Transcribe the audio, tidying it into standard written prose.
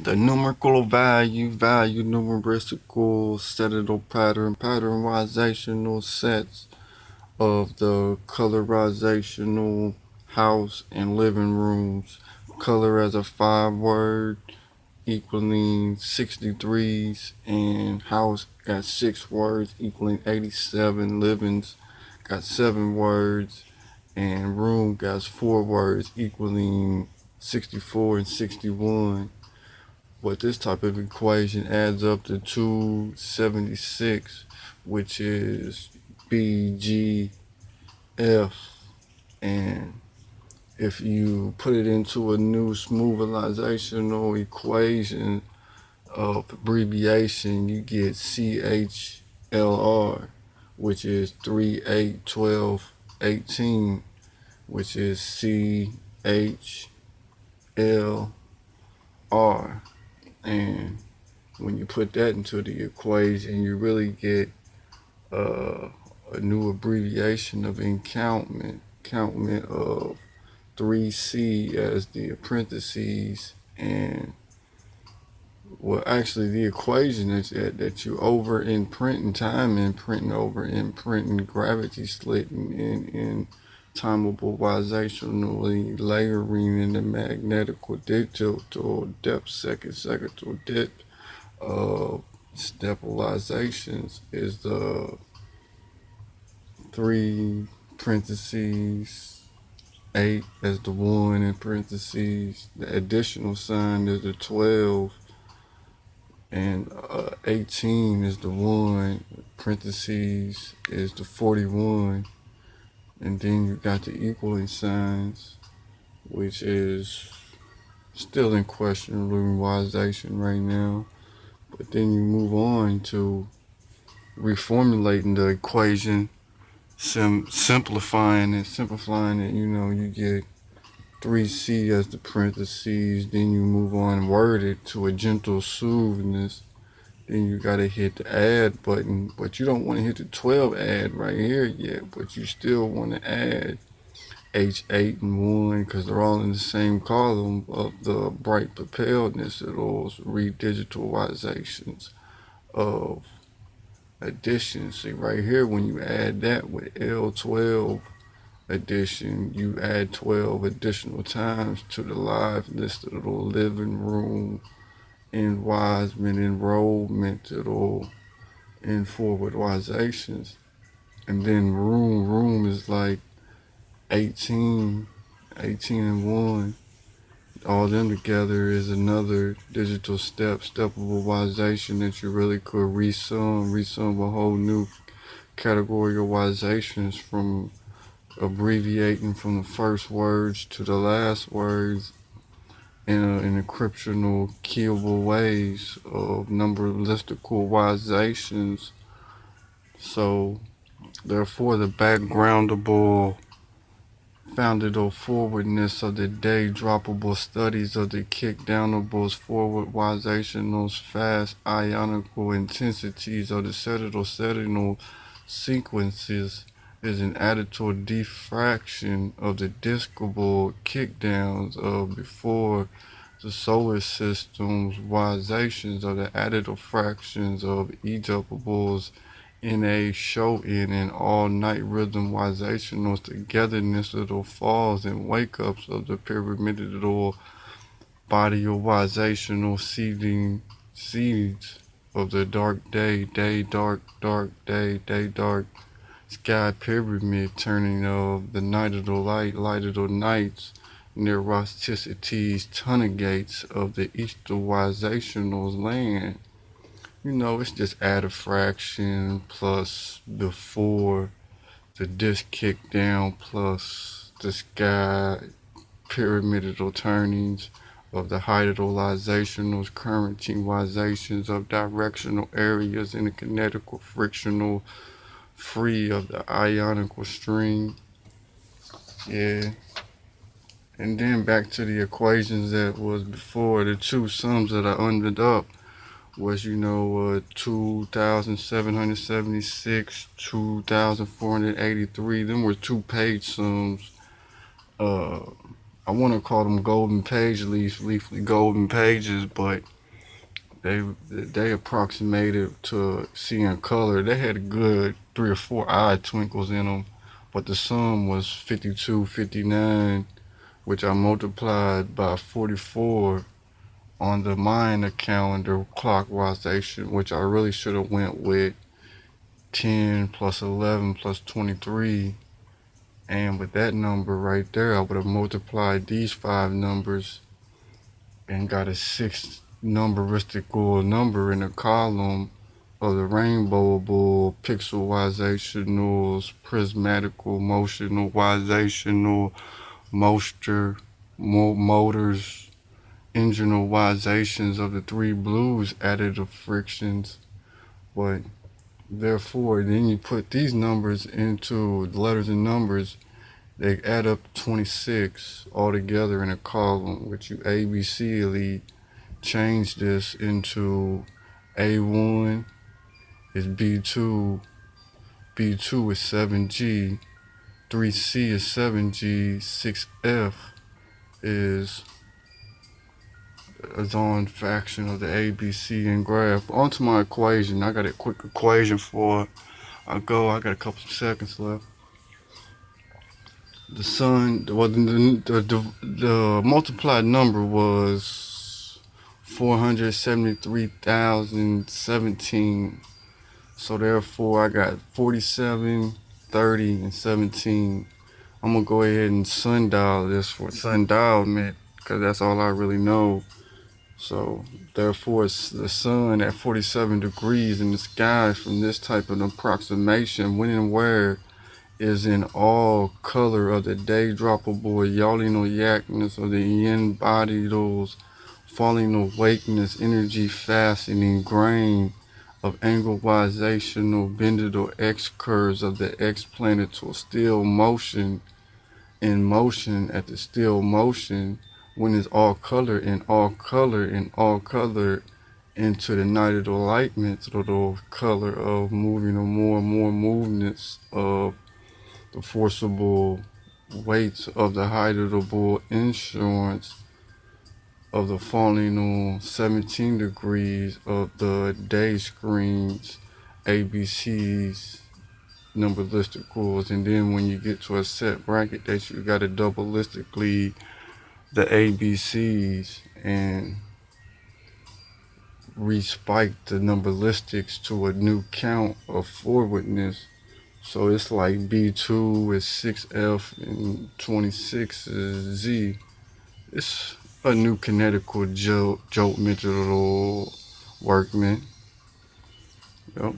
The numerical value, numerical, settle patternization sets of the colorizational house and living rooms. Color as a 5 word equaling 63s, and house got 6 words equaling 87. Livings got 7 words, and room got 4 words equaling 64 and 61. But this type of equation adds up to 276, which is BGF. And if you put it into a new smoothilizational equation of abbreviation, you get CHLR, which is 3, 8, 12, 18, which is CHLR. And when you put that into the equation, you really get uh, a new abbreviation of encountment, of 3C as the parentheses, and well, actually, the equation is that you over in printing time and printing over in printing gravity slitting in timable layering in the magnetical digital depth second to depth of stabilizations is the 3 parentheses 8 as the 1 in parentheses. The additional sign is the 12, and 18 is the 1, parentheses is the 41, and then you got the equaling signs, which is still in question realization right now. But then you move on to reformulating the equation, simplifying it, you get 3C as the parentheses, then you move on and word it to a gentle soothness. Then you gotta hit the add button, but you don't want to hit the 12 add right here yet, but you still want to add H8 and 1 because they're all in the same column of the bright propelledness of those redigitalizations of addition. See right here, when you add that with L12 addition, you add 12 additional times to the live list of the living room in Wiseman enrollment in forwardizations. And then room is like 18, 18 and 1. All them together is another digital stepableization that you really could resum a whole new categorizations from abbreviating from the first words to the last words in encryptional keyable ways of numberlistical. So therefore the backgroundable founded on forwardness of the day droppable studies of the kickdownables forwardizationals fast ionical intensities of the settinal sequences is an additive diffraction of the discable kickdowns of before the solar system's wizations of the additive fractions of ejectables in a show in all night rhythm wizational togetherness of the falls and wake ups of the pyramidal body of wizational seeding seeds of the dark day, dark day, dark sky pyramid turning of the night of the light of the nights, neurosticities, gates of the easterwizational's land. It's just add a fraction plus before the disc kick down plus the sky pyramidal turnings of the hydrolyzationals, currentizations of directional areas in the kinetical frictional free of the ionical string. Yeah. And then back to the equations that was before, the two sums that I undid up was 2,776, 2,483. Them were 2 page sums. I want to call them golden page leaves, leafly golden pages, but they approximated to seeing color. They had a good 3 or 4 eye twinkles in them, but the sum was 52, 59, which I multiplied by 44 on the Mayan calendar clockwisation, which I really should have went with 10 plus 11 plus 23. And with that number right there, I would have multiplied these 5 numbers and got a 6 numberistical number in the column of the rainbowable pixelizational, prismatical, motionalizational, moisture, motors, enginalizations of the 3 blues additive frictions. But therefore, then you put these numbers into the letters and numbers, they add up to 26 altogether in a column, which you ABC'ly change this into A1 is B2, B2 is 7G, 3C is 7G, 6F is a zone fraction of the ABC and graph. Onto my equation. I got a quick equation for it. I got a couple of seconds left. The sun, well, the multiplied number was 473,017. So therefore, I got 47, 30, and 17. I'm gonna go ahead and sundial this for sundial meant, because that's all I really know. So therefore, it's the sun at 47 degrees in the sky from this type of approximation. When and where is in all color of the day droppable yawning or yakness of the yin body, those falling awakeness, energy fastening, grain of anglewizational bended or X curves of the X planet to still motion in motion at the still motion when it's all color and all color and all color into the night of the enlightenment, to the color of moving or more and more movements of the forcible weights of the heightable insurance of the falling on 17 degrees of the day screens, ABCs, number listicles, and then when you get to a set bracket that you got to double listically the ABCs and respike the numberlistics to a new count of forwardness. So it's like B2 is 6F and 26 is Z. It's a new kinetical jolt mental workman. Yep.